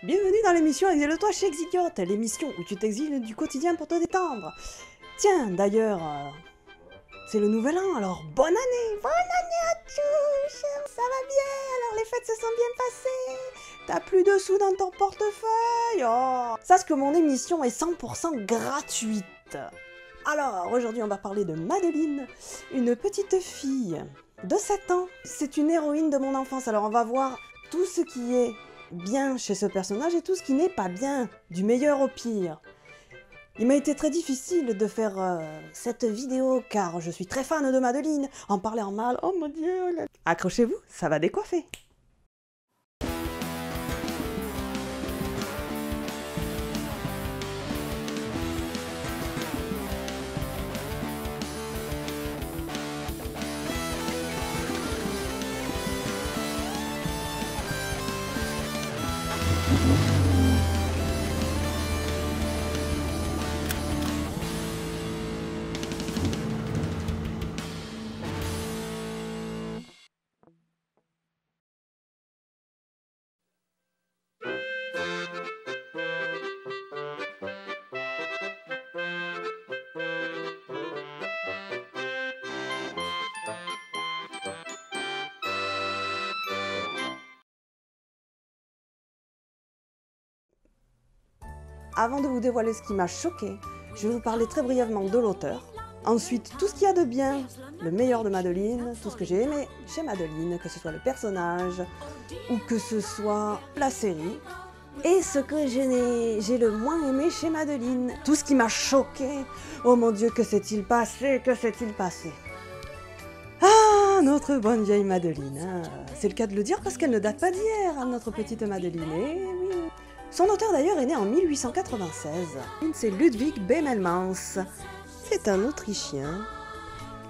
Bienvenue dans l'émission Exile-toi chez Exiliote, l'émission où tu t'exiles du quotidien pour te détendre. Tiens, d'ailleurs, c'est le nouvel an, alors bonne année à tous. Ça va bien, alors les fêtes se sont bien passées. T'as plus de sous dans ton portefeuille. Oh. Sache que mon émission est 100% gratuite. Alors, aujourd'hui on va parler de Madeline, une petite fille de 7 ans. C'est une héroïne de mon enfance, alors on va voir tout ce qui est bien chez ce personnage et tout ce qui n'est pas bien, du meilleur au pire. Il m'a été très difficile de faire cette vidéo car je suis très fan de Madeline. En parler en mal, oh mon dieu. Accrochez-vous, ça va décoiffer. Avant de vous dévoiler ce qui m'a choqué, je vais vous parler très brièvement de l'auteur. Ensuite, tout ce qu'il y a de bien, le meilleur de Madeline, tout ce que j'ai aimé chez Madeline, que ce soit le personnage ou que ce soit la série. Et ce que j'ai le moins aimé chez Madeline, tout ce qui m'a choqué. Oh mon dieu, que s'est-il passé, que s'est-il passé? Ah, notre bonne vieille Madeline, hein. C'est le cas de le dire parce qu'elle ne date pas d'hier, notre petite Madeline, eh oui. Son auteur d'ailleurs est né en 1896. C'est Ludwig Bemelmans. C'est un Autrichien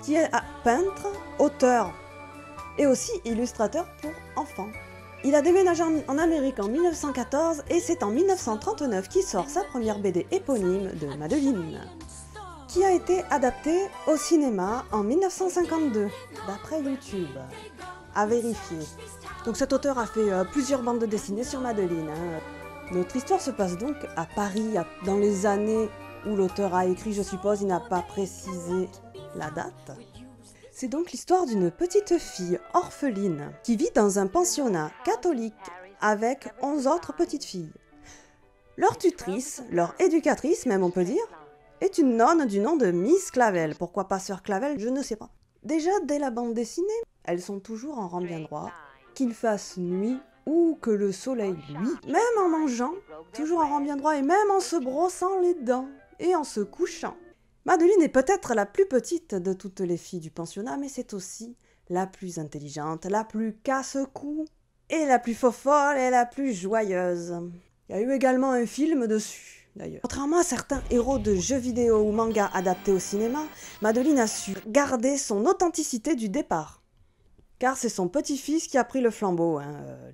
qui est peintre, auteur et aussi illustrateur pour enfants. Il a déménagé en Amérique en 1914 et c'est en 1939 qu'il sort sa première BD éponyme de Madeline, qui a été adaptée au cinéma en 1952, d'après YouTube, à vérifier. Donc cet auteur a fait plusieurs bandes dessinées sur Madeline. Notre histoire se passe donc à Paris, dans les années où l'auteur a écrit, je suppose, il n'a pas précisé la date. C'est donc l'histoire d'une petite fille orpheline qui vit dans un pensionnat catholique avec 11 autres petites filles. Leur tutrice, leur éducatrice même on peut dire, est une nonne du nom de Miss Clavel. Pourquoi pas Sœur Clavel, je ne sais pas. Déjà dès la bande dessinée, elles sont toujours en rang bien droit, qu'il fasse nuit ou que le soleil luit, même en mangeant, toujours en rang bien droit et même en se brossant les dents et en se couchant. Madeline est peut-être la plus petite de toutes les filles du pensionnat, mais c'est aussi la plus intelligente, la plus casse-cou et la plus fofolle et la plus joyeuse. Il y a eu également un film dessus, d'ailleurs. Contrairement à certains héros de jeux vidéo ou mangas adaptés au cinéma, Madeline a su garder son authenticité du départ. Car c'est son petit-fils qui a pris le flambeau,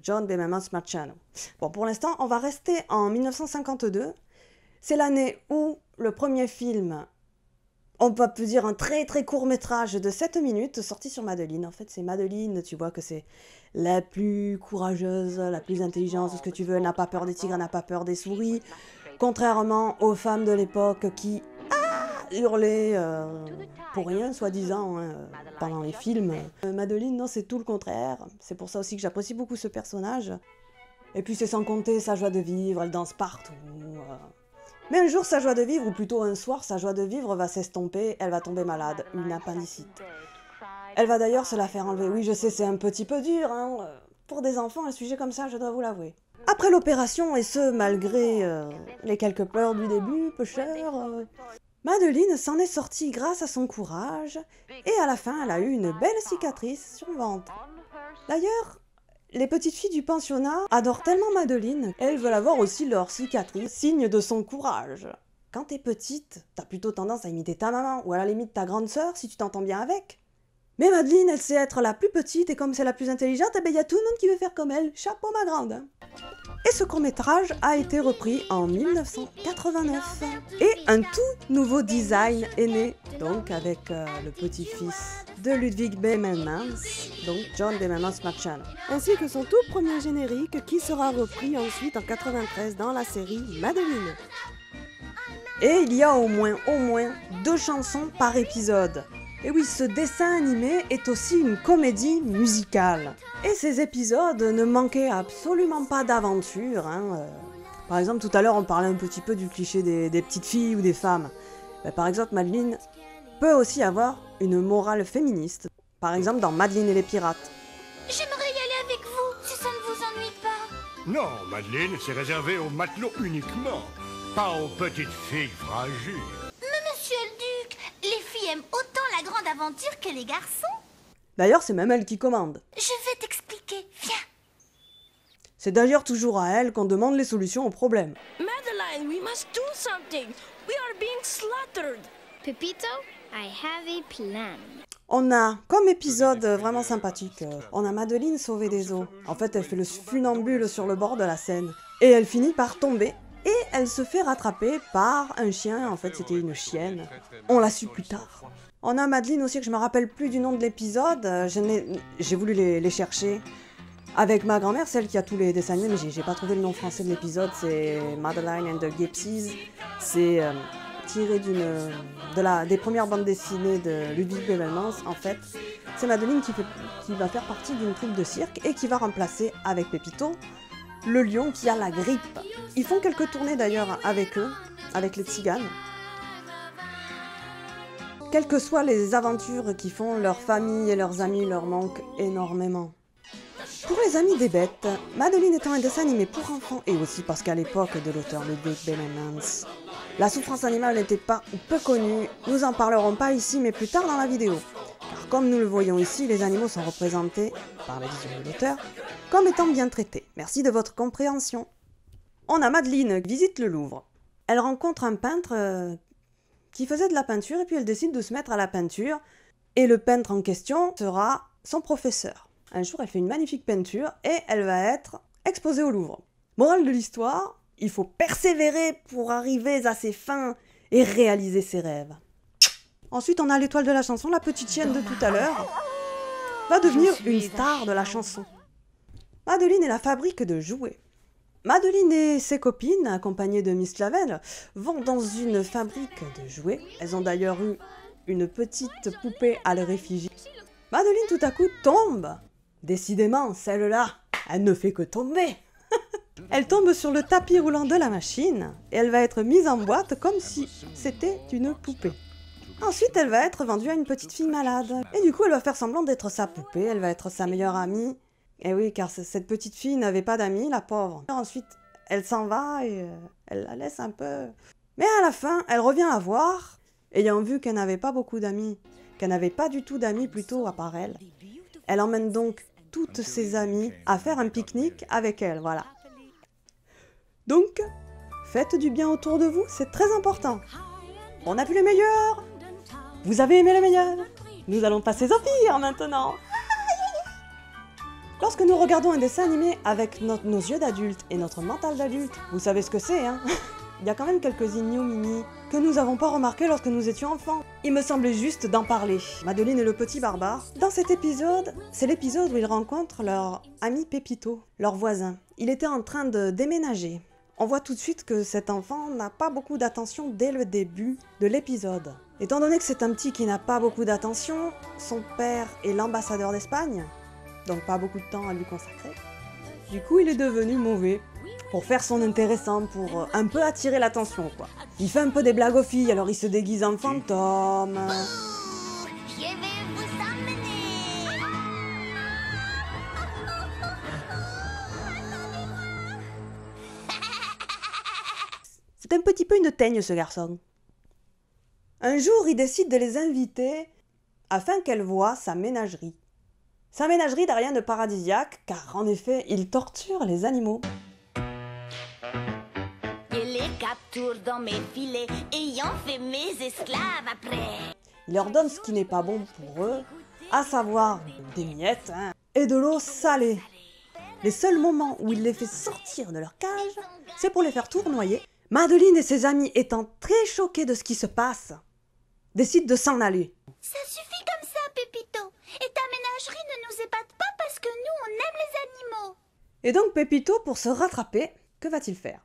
John Bemelmans Marciano. Bon, pour l'instant, on va rester en 1952. C'est l'année où le premier film, on peut dire un très très court métrage de 7 minutes, sorti sur Madeline. En fait, c'est Madeline, tu vois que c'est la plus courageuse, la plus intelligente, ce que tu veux. Elle n'a pas peur des tigres, elle n'a pas peur des souris. Contrairement aux femmes de l'époque qui hurler pour rien, soi-disant, pendant les films. Madeline, non, c'est tout le contraire. C'est pour ça aussi que j'apprécie beaucoup ce personnage. Et puis c'est sans compter sa joie de vivre, elle danse partout. Mais un jour, sa joie de vivre, ou plutôt un soir, sa joie de vivre va s'estomper, elle va tomber malade, une appendicite. Elle va d'ailleurs se la faire enlever. Oui, je sais, c'est un petit peu dur, hein. Pour des enfants, un sujet comme ça, je dois vous l'avouer. Après l'opération, et ce, malgré les quelques pleurs du début, peu cher, Madeline s'en est sortie grâce à son courage, et à la fin, elle a eu une belle cicatrice sur le ventre. D'ailleurs, les petites filles du pensionnat adorent tellement Madeline, elles veulent avoir aussi leur cicatrice, signe de son courage. Quand t'es petite, t'as plutôt tendance à imiter ta maman, ou à la limite ta grande sœur, si tu t'entends bien avec. Mais Madeline, elle sait être la plus petite, et comme c'est la plus intelligente, eh ben y a tout le monde qui veut faire comme elle. Chapeau ma grande, hein. Et ce court-métrage a été repris en 1989. Et un tout nouveau design est né, donc avec le petit-fils de Ludwig Bemmelmans, donc John Bemmelmans-Marchand, ainsi que son tout premier générique qui sera repris ensuite en 93 dans la série Madeline. Et il y a au moins 2 chansons par épisode. Et oui, ce dessin animé est aussi une comédie musicale. Et ces épisodes ne manquaient absolument pas d'aventure. Par exemple, tout à l'heure, on parlait un petit peu du cliché des petites filles ou des femmes. Par exemple, Madeline peut aussi avoir une morale féministe. Par exemple, dans Madeline et les pirates. J'aimerais y aller avec vous, si ça ne vous ennuie pas. Non, Madeline, c'est réservé aux matelots uniquement, pas aux petites filles fragiles. Mais monsieur le duc, les filles aiment autant la grande aventure que les garçons. D'ailleurs, c'est même elle qui commande. Je vais t'expliquer, viens. C'est d'ailleurs toujours à elle qu'on demande les solutions aux problèmes. Madeline, we must do something. We are being slaughtered. Pepito, I have a plan. On a, comme épisode vraiment sympathique, on a Madeline sauvée des eaux. En fait, elle fait le funambule sur le bord de la Seine. Et elle finit par tomber. Et elle se fait rattraper par un chien. En fait, c'était une chienne. On l'a su plus tard. On a Madeline aussi, que je me rappelle plus du nom de l'épisode. J'ai voulu les chercher avec ma grand-mère, celle qui a tous les dessins animés, mais j'ai pas trouvé le nom français de l'épisode. C'est Madeline and the Gypsies. C'est tiré des premières bandes dessinées de Ludwig Bemmelmans. En fait, c'est Madeline qui va faire partie d'une troupe de cirque et qui va remplacer avec Pepito le lion qui a la grippe. Ils font quelques tournées d'ailleurs avec eux, avec les tziganes. Quelles que soient les aventures qu'ils font, leur famille et leurs amis leur manquent énormément. Pour les amis des bêtes, Madeline étant un dessin animé pour enfants, et aussi parce qu'à l'époque de l'auteur Ludwig Bemmelmans, la souffrance animale n'était pas ou peu connue, nous en parlerons pas ici mais plus tard dans la vidéo. Car comme nous le voyons ici, les animaux sont représentés, par la vision de l'auteur, comme étant bien traités. Merci de votre compréhension. On a Madeline qui visite le Louvre. Elle rencontre un peintre qui faisait de la peinture et puis elle décide de se mettre à la peinture et le peintre en question sera son professeur. Un jour, elle fait une magnifique peinture et elle va être exposée au Louvre. Morale de l'histoire, il faut persévérer pour arriver à ses fins et réaliser ses rêves. Ensuite, on a l'étoile de la chanson, la petite chienne de tout à l'heure, va devenir une star de la chanson. Madeline est la fabrique de jouets. Madeline et ses copines, accompagnées de Miss Clavel, vont dans une fabrique de jouets. Elles ont d'ailleurs eu une petite poupée à leur effigie. Madeline tout à coup tombe. Décidément, celle-là, elle ne fait que tomber. Elle tombe sur le tapis roulant de la machine et elle va être mise en boîte comme si c'était une poupée. Ensuite, elle va être vendue à une petite fille malade. Et du coup, elle va faire semblant d'être sa poupée, elle va être sa meilleure amie. Et oui, car cette petite fille n'avait pas d'amis, la pauvre. Ensuite, elle s'en va et elle la laisse un peu... Mais à la fin, elle revient la voir, ayant vu qu'elle n'avait pas beaucoup d'amis, qu'elle n'avait pas du tout d'amis plutôt à part elle. Elle emmène donc toutes ses amies à faire un pique-nique avec elle, voilà. Donc, faites du bien autour de vous, c'est très important. On a vu le meilleur. Vous avez aimé le meilleur. Nous allons passer au pire maintenant. Lorsque nous regardons un dessin animé avec nos yeux d'adulte et notre mental d'adulte, vous savez ce que c'est, hein? Il y a quand même quelques ignominies que nous n'avons pas remarquées lorsque nous étions enfants. Il me semblait juste d'en parler. Madeline et le petit barbare. Dans cet épisode, c'est l'épisode où ils rencontrent leur ami Pepito, leur voisin. Il était en train de déménager. On voit tout de suite que cet enfant n'a pas beaucoup d'attention dès le début de l'épisode. Étant donné que c'est un petit qui n'a pas beaucoup d'attention, son père est l'ambassadeur d'Espagne, donc pas beaucoup de temps à lui consacrer. Du coup, il est devenu mauvais pour faire son intéressant, pour un peu attirer l'attention, quoi. Il fait un peu des blagues aux filles, alors il se déguise en fantôme. Je vais vous emmener. C'est un petit peu une teigne, ce garçon. Un jour, il décide de les inviter afin qu'elles voient sa ménagerie. Sa ménagerie n'a rien de paradisiaque, car en effet, il torture les animaux. Je les capture dans mes filets, ayant fait mes esclaves après. Il leur donne ce qui n'est pas bon pour eux, à savoir des miettes et de l'eau salée. Les seuls moments où il les fait sortir de leur cage, c'est pour les faire tournoyer. Madeleine et ses amis, étant très choqués de ce qui se passe, décident de s'en aller. Ça suffit comme ça, Pépito. Et ta ménagerie ne nous épate pas parce que nous, on aime les animaux. Et donc Pépito, pour se rattraper, que va-t-il faire?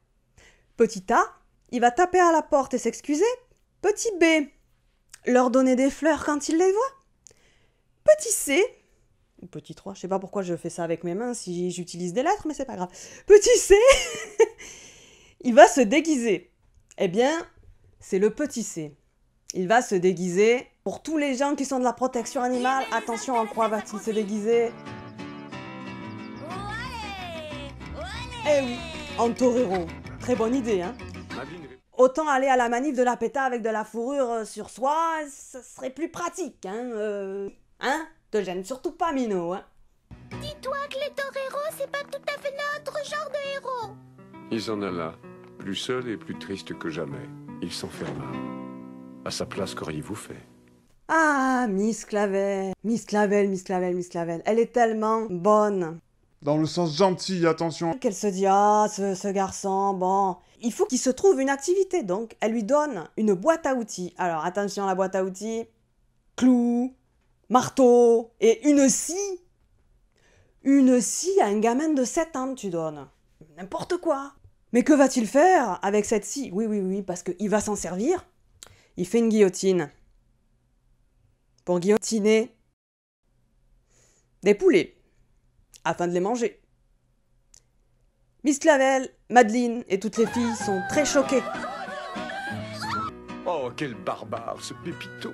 Petit A, il va taper à la porte et s'excuser. Petit B, leur donner des fleurs quand il les voit. Petit C, ou petit 3, je sais pas pourquoi je fais ça avec mes mains si j'utilise des lettres, mais c'est pas grave. Petit C, il va se déguiser. Eh bien, c'est le petit C. Il va se déguiser. Pour tous les gens qui sont de la protection animale, attention, en quoi va-t-il se déguiser? Eh oui, en torero. Très bonne idée, hein? Autant aller à la manif de la PETA avec de la fourrure sur soi, ce serait plus pratique, hein? Hein? Te gêne surtout pas, Minot, hein? Dis-toi que les toreros, c'est pas tout à fait notre genre de héros. Il s'en alla, plus seul et plus triste que jamais. Il s'enferma. À sa place, qu'auriez-vous fait? Ah, Miss Clavel. Miss Clavel, Miss Clavel, Miss Clavel. Elle est tellement bonne. Dans le sens gentil, attention. Qu'elle se dit, ah, ce garçon, bon, il faut qu'il se trouve une activité. Donc, elle lui donne une boîte à outils. Alors, attention, la boîte à outils. Clous, marteau et une scie. Une scie à un gamin de 7 ans, tu donnes. N'importe quoi. Mais que va-t-il faire avec cette scie? Oui, parce qu'il va s'en servir. Il fait une guillotine. Pour guillotiner des poulets. Afin de les manger. Miss Clavel, Madeleine et toutes les filles sont très choquées. Oh, quel barbare, ce Pépito!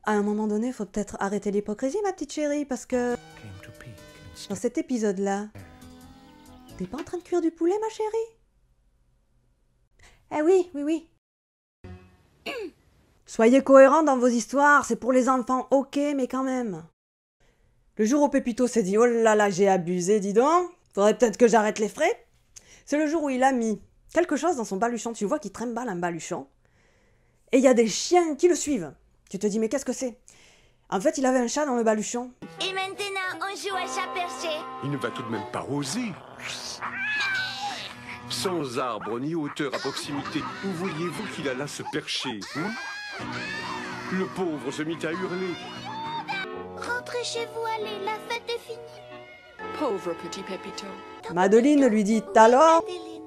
À un moment donné, il faut peut-être arrêter l'hypocrisie, ma petite chérie, parce que dans cet épisode-là, t'es pas en train de cuire du poulet, ma chérie? Eh oui. Soyez cohérents dans vos histoires, c'est pour les enfants, ok, mais quand même. Le jour où Pépito s'est dit « Oh là là, j'ai abusé, dis donc, faudrait peut-être que j'arrête les frais », c'est le jour où il a mis quelque chose dans son baluchon. Tu vois qu'il trimballe un baluchon. Et il y a des chiens qui le suivent. Tu te dis « Mais qu'est-ce que c'est ?» En fait, il avait un chat dans le baluchon. Et maintenant, on joue à chat perché. Il ne va tout de même pas oser. Sans arbre ni hauteur à proximité, où vouliez-vous qu'il allât se percher, hein? Le pauvre se mit à hurler. Rentrez chez vous, allez, la fête est finie. Pauvre petit Pépito. Madeleine lui dit « Alors ?» Madeleine,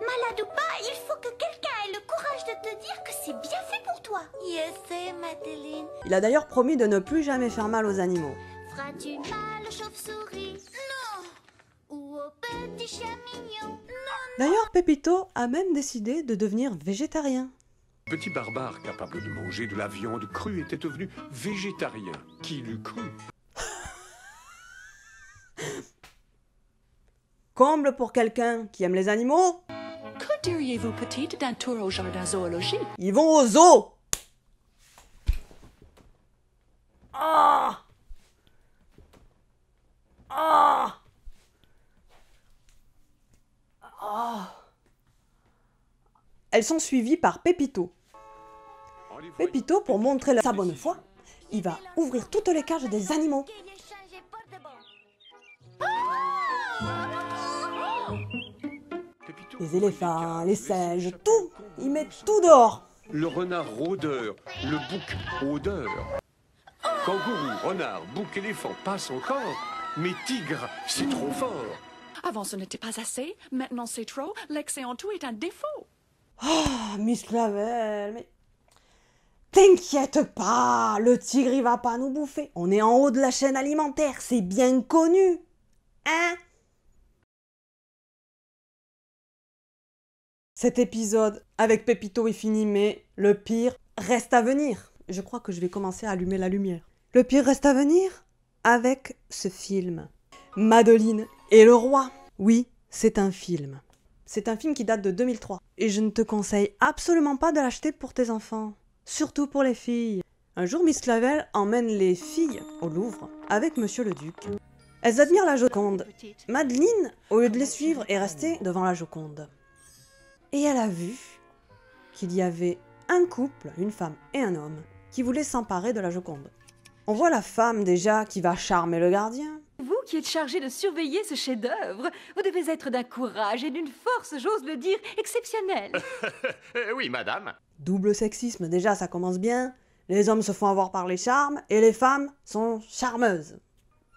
malade ou pas, il faut que quelqu'un ait le courage de te dire que c'est bien fait pour toi. Je sais, Madeleine. Il a d'ailleurs promis de ne plus jamais faire mal aux animaux. Feras-tu mal aux chauves-souris? Non. Ou aux petits chiens mignons? Non. D'ailleurs, Pépito a même décidé de devenir végétarien. Le petit barbare capable de manger de la viande crue était devenu végétarien. Qui l'eût cru? Comble pour quelqu'un qui aime les animaux. Que diriez-vous, petite, d'un tour au jardin zoologique? Ils vont au zoo. Ah! Ah! Ah! Elles sont suivies par Pépito. Pépito, pour montrer sa bonne foi, il va ouvrir toutes les cages des animaux. Les éléphants, les singes, tout. Il met tout dehors. Le renard rôdeur, le bouc odeur. Kangourou, renard, bouc, éléphant passent encore, mais tigre, c'est trop fort. Avant ce n'était pas assez, maintenant c'est trop, l'excès en tout est un défaut. Oh, Miss Clavel, mais... T'inquiète pas, le tigre il va pas nous bouffer. On est en haut de la chaîne alimentaire, c'est bien connu. Hein? Cet épisode avec Pépito est fini, mais le pire reste à venir. Je crois que je vais commencer à allumer la lumière. Le pire reste à venir avec ce film. Madeleine et le roi. Oui, c'est un film. C'est un film qui date de 2003. Et je ne te conseille absolument pas de l'acheter pour tes enfants. Surtout pour les filles. Un jour, Miss Clavel emmène les filles au Louvre avec Monsieur le Duc. Elles admirent la Joconde. Madeleine, au lieu de les suivre, est restée devant la Joconde. Et elle a vu qu'il y avait un couple, une femme et un homme, qui voulaient s'emparer de la Joconde. On voit la femme déjà qui va charmer le gardien. Vous qui êtes chargé de surveiller ce chef-d'œuvre. Vous devez être d'un courage et d'une force, j'ose le dire, exceptionnelle. Oui, madame. Double sexisme, déjà ça commence bien. Les hommes se font avoir par les charmes et les femmes sont charmeuses.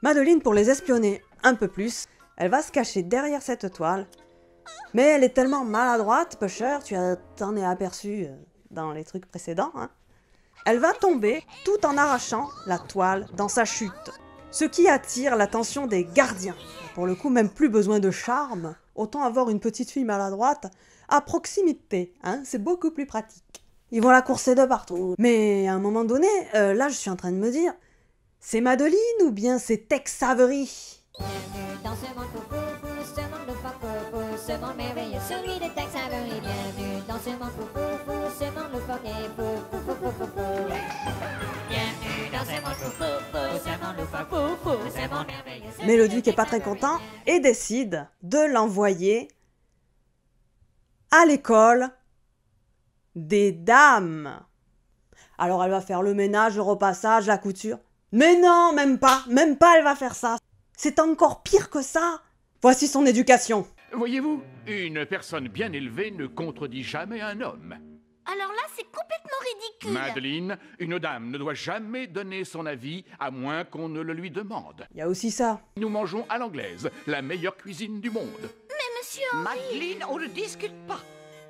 Madeleine, pour les espionner un peu plus, elle va se cacher derrière cette toile. Mais elle est tellement maladroite, Pusher, t'en es aperçu dans les trucs précédents, hein. Elle va tomber tout en arrachant la toile dans sa chute. Ce qui attire l'attention des gardiens. Pour le coup, même plus besoin de charme, autant avoir une petite fille maladroite à proximité, hein, c'est beaucoup plus pratique. Ils vont la courser de partout. Mais à un moment donné, là je suis en train de me dire, c'est Madeleine ou bien c'est Tex Avery? Bienvenue dans ce monde foufou, ce monde loufoque, ce monde merveilleux, celui de Tex Avery. Bienvenue dans ce monde foufou, ce monde loufoque et foufou. Bienvenue dans ce monde foufou, ce monde loufoque, ce monde merveilleux. Mais le duc est pas très content et décide de l'envoyer à l'école des dames. Alors elle va faire le ménage, le repassage, la couture. Mais non, même pas elle va faire ça. C'est encore pire que ça. Voici son éducation. Voyez-vous, une personne bien élevée ne contredit jamais un homme. Alors là, c'est complètement ridicule. Madeleine, une dame ne doit jamais donner son avis à moins qu'on ne le lui demande. Il y a aussi ça. Nous mangeons à l'anglaise, la meilleure cuisine du monde. Mais monsieur Henry... Madeleine, on ne discute pas.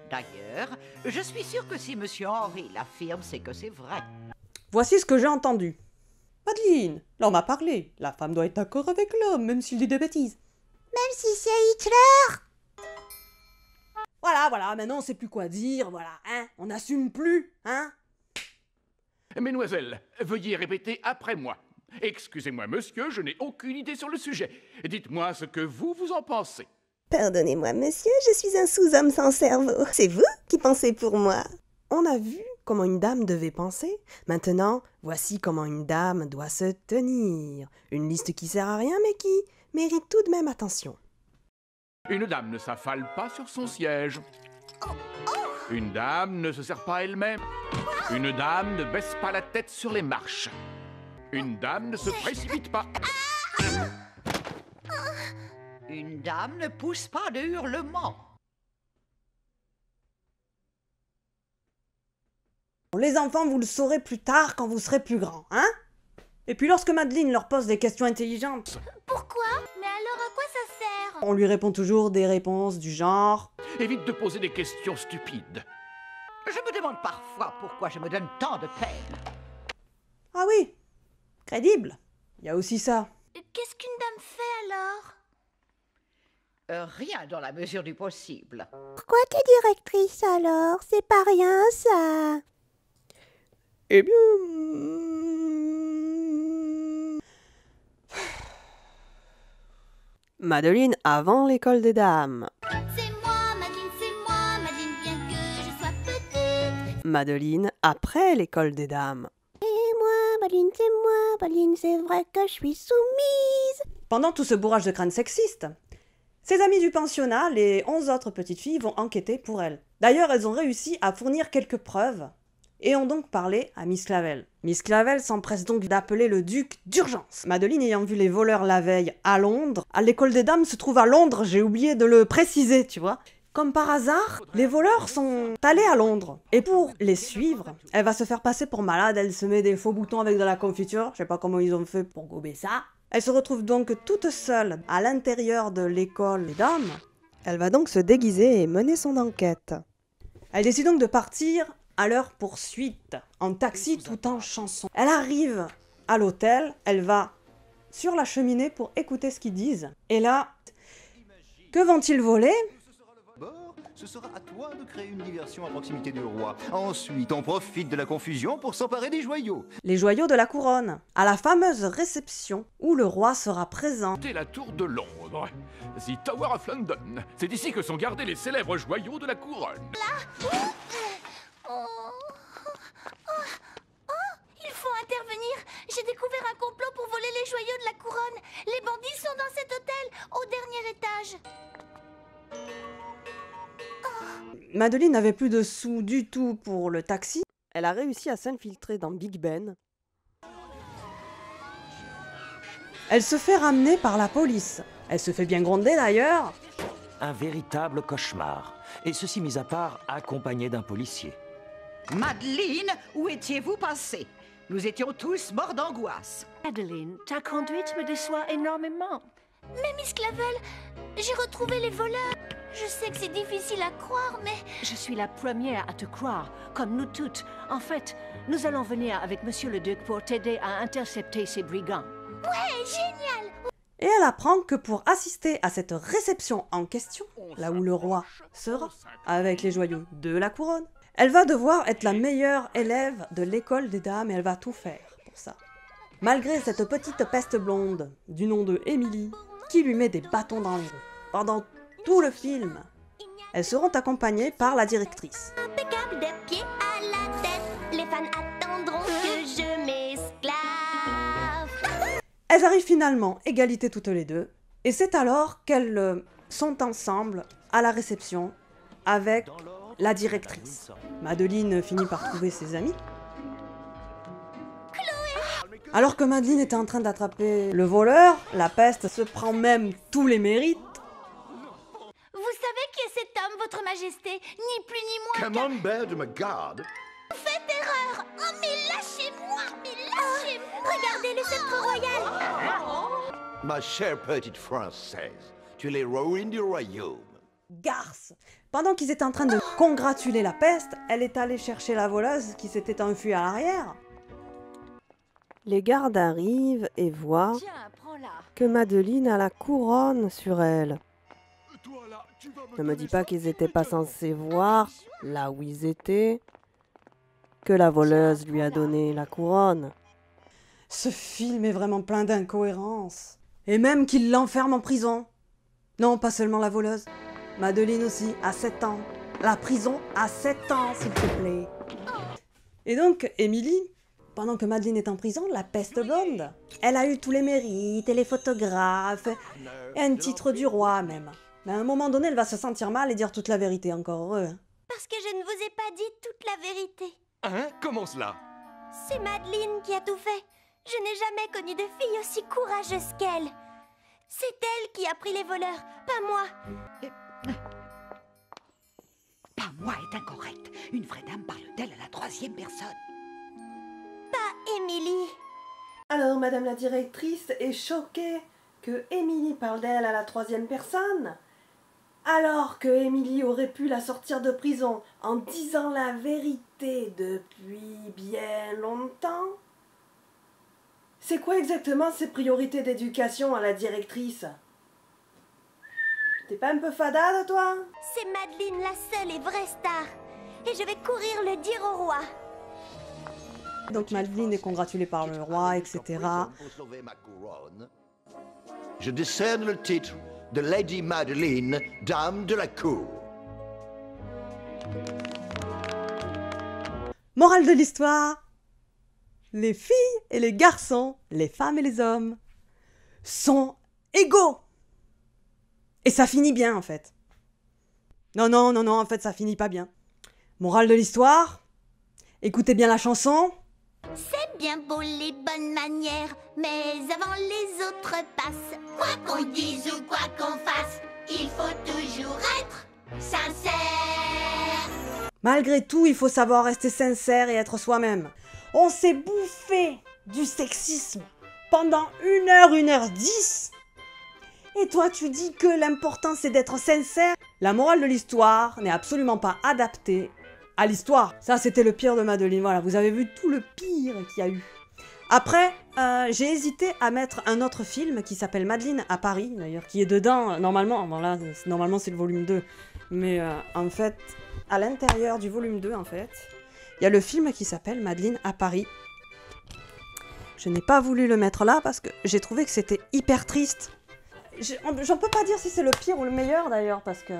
D'ailleurs, je suis sûre que si monsieur Henry l'affirme, c'est que c'est vrai. Voici ce que j'ai entendu. Madeleine, l'homme a parlé. La femme doit être d'accord avec l'homme, même s'il dit des bêtises. Même si c'est Hitler. Voilà, maintenant on sait plus quoi dire, voilà, hein. On n'assume plus, hein. Mesdemoiselles, veuillez répéter après moi. Excusez-moi, monsieur, je n'ai aucune idée sur le sujet. Dites-moi ce que vous en pensez. Pardonnez-moi, monsieur, je suis un sous-homme sans cerveau. C'est vous qui pensez pour moi. On a vu comment une dame devait penser. Maintenant, voici comment une dame doit se tenir. Une liste qui sert à rien, mais qui mérite tout de même attention. Une dame ne s'affale pas sur son siège. Une dame ne se sert pas elle-même. Une dame ne baisse pas la tête sur les marches. Une dame ne se précipite pas. Une dame ne pousse pas de hurlements. Les enfants, vous le saurez plus tard quand vous serez plus grands, hein? Et puis lorsque Madeleine leur pose des questions intelligentes... Pourquoi? Mais alors à quoi ça sert? On lui répond toujours des réponses du genre... Évite de poser des questions stupides. Je me demande parfois pourquoi je me donne tant de peine. Ah oui, crédible. Il y a aussi ça. Qu'est-ce qu'une dame fait alors? Rien dans la mesure du possible. Pourquoi t'es directrice alors? C'est pas rien ça. Eh bien... Madeleine avant l'école des dames. C'est moi, Madeleine, bien que je sois petite. Madeleine après l'école des dames. Et moi, Madeleine, c'est vrai que je suis soumise. Pendant tout ce bourrage de crâne sexiste, ses amis du pensionnat, les 11 autres petites filles, vont enquêter pour elle. D'ailleurs, elles ont réussi à fournir quelques preuves et ont donc parlé à Miss Clavel. Miss Clavel s'empresse donc d'appeler le duc d'urgence. Madeleine ayant vu les voleurs la veille à Londres, l'école des dames se trouve à Londres, j'ai oublié de le préciser, tu vois. Comme par hasard, les voleurs sont allés à Londres. Et pour les suivre, elle va se faire passer pour malade, elle se met des faux boutons avec de la confiture, je sais pas comment ils ont fait pour gober ça. Elle se retrouve donc toute seule à l'intérieur de l'école des dames. Elle va donc se déguiser et mener son enquête. Elle décide donc de partir à leur poursuite, en taxi tout en chanson. Elle arrive à l'hôtel, elle va sur la cheminée pour écouter ce qu'ils disent. Et là, que vont-ils voler ? Ce sera à toi de créer une diversion à proximité du roi. Ensuite, on profite de la confusion pour s'emparer des joyaux. Les joyaux de la couronne, à la fameuse réception où le roi sera présent. C'est la tour de Londres, The Tower of London. C'est ici que sont gardés les célèbres joyaux de la couronne. Il faut intervenir. J'ai découvert un complot pour voler les joyaux de la couronne. Les bandits sont dans cet hôtel, au dernier étage. Madeleine n'avait plus de sous du tout pour le taxi. Elle a réussi à s'infiltrer dans Big Ben. Elle se fait ramener par la police. Elle se fait bien gronder d'ailleurs. Un véritable cauchemar. Et ceci mis à part, accompagné d'un policier. Madeleine, où étiez-vous passée? Nous étions tous morts d'angoisse. Adeline, ta conduite me déçoit énormément. Mais Miss Clavel, j'ai retrouvé les voleurs. Je sais que c'est difficile à croire, mais... Je suis la première à te croire, comme nous toutes. En fait, nous allons venir avec Monsieur le Duc pour t'aider à intercepter ces brigands. Ouais, génial! Et elle apprend que pour assister à cette réception en question, là où le roi sera, avec les joyaux de la couronne, elle va devoir être la meilleure élève de l'école des dames et elle va tout faire pour ça. Malgré cette petite peste blonde du nom de Emily, qui lui met des bâtons dans les roues. Pendant tout le film, elles seront accompagnées par la directrice. Impeccable des pieds à la tête, les fans attendront que je m'esclave. Elles arrivent finalement, égalité toutes les deux, et c'est alors qu'elles sont ensemble à la réception avec la directrice. Madeleine finit par trouver ses amis. Alors que Madeleine était en train d'attraper le voleur, la peste se prend même tous les mérites. Vous savez qui est cet homme, votre majesté? Ni plus ni moins Come on, bear de me garde. Vous faites erreur. Oh, mais lâchez-moi, regardez le sceptre royal. Ma chère petite Française, tu es l'héroïne du royaume. Garce! Pendant qu'ils étaient en train de congratuler la peste, elle est allée chercher la voleuse qui s'était enfuie à l'arrière. Les gardes arrivent et voient que Madeleine a la couronne sur elle. Ne me dis pas qu'ils n'étaient pas censés voir, là où ils étaient, que la voleuse lui a donné la couronne. Ce film est vraiment plein d'incohérences. Et même qu'il l'enferme en prison. Non, pas seulement la voleuse. Madeleine aussi, à 7 ans. La prison à 7 ans, s'il te plaît. Et donc, Emily, pendant que Madeleine est en prison, la peste blonde, elle a eu tous les mérites, et les photographes, et un titre du roi même. Mais à un moment donné, elle va se sentir mal et dire toute la vérité, encore heureux. Parce que je ne vous ai pas dit toute la vérité. Hein? Comment cela? C'est Madeleine qui a tout fait. Je n'ai jamais connu de fille aussi courageuse qu'elle. C'est elle qui a pris les voleurs, pas moi. Pas moi est incorrect. Une vraie dame parle-t-elle à la troisième personne? Pas Émilie. Alors, madame la directrice est choquée que Émilie parle d'elle à la troisième personne, alors que Émilie aurait pu la sortir de prison en disant la vérité depuis bien longtemps. C'est quoi exactement ses priorités d'éducation à la directrice? T'es pas un peu fada de toi? C'est Madeleine la seule et vraie star. Et je vais courir le dire au roi. Donc Madeleine est congratulée par le roi, etc. Je décerne le titre de Lady Madeleine, dame de la cour. Morale de l'histoire: les filles et les garçons, les femmes et les hommes, sont égaux. Et ça finit bien, en fait. Non, en fait, ça finit pas bien. Morale de l'histoire: écoutez bien la chanson. C'est bien beau les bonnes manières, mais avant les autres passent. Quoi qu'on dise ou quoi qu'on fasse, il faut toujours être sincère. Malgré tout, il faut savoir rester sincère et être soi-même. On s'est bouffé du sexisme pendant 1h10. Et toi, tu dis que l'important, c'est d'être sincère. La morale de l'histoire n'est absolument pas adaptée à l'histoire. Ça, c'était le pire de Madeleine. Voilà, vous avez vu tout le pire qu'il y a eu. Après, j'ai hésité à mettre un autre film qui s'appelle Madeleine à Paris, d'ailleurs, qui est dedans, normalement. Bon, là, normalement, c'est le volume 2. Mais en fait, à l'intérieur du volume 2, en fait, il y a le film qui s'appelle Madeleine à Paris. Je n'ai pas voulu le mettre là parce que j'ai trouvé que c'était hyper triste. J'en peux pas dire si c'est le pire ou le meilleur, d'ailleurs, parce que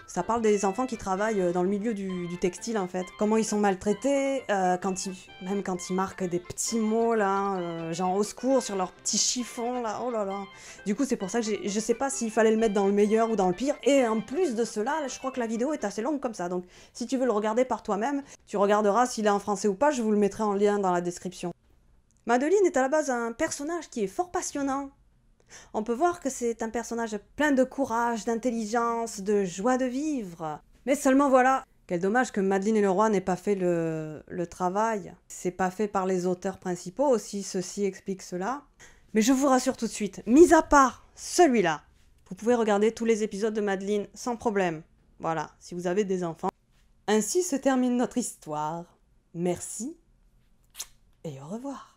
ça parle des enfants qui travaillent dans le milieu du textile, en fait. Comment ils sont maltraités, même quand ils marquent des petits mots, là, genre au secours, sur leurs petits chiffons, là, oh là là. Du coup, c'est pour ça que je sais pas s'il fallait le mettre dans le meilleur ou dans le pire. Et en plus de cela, je crois que la vidéo est assez longue comme ça. Donc, si tu veux le regarder par toi-même, tu regarderas s'il est en français ou pas, je vous le mettrai en lien dans la description. Madeleine est à la base un personnage qui est fort passionnant. On peut voir que c'est un personnage plein de courage, d'intelligence, de joie de vivre. Mais seulement voilà, quel dommage que Madeleine et le roi n'aient pas fait le travail. C'est pas fait par les auteurs principaux aussi, ceci explique cela. Mais je vous rassure tout de suite, mis à part celui-là, vous pouvez regarder tous les épisodes de Madeleine sans problème. Voilà, si vous avez des enfants. Ainsi se termine notre histoire. Merci et au revoir.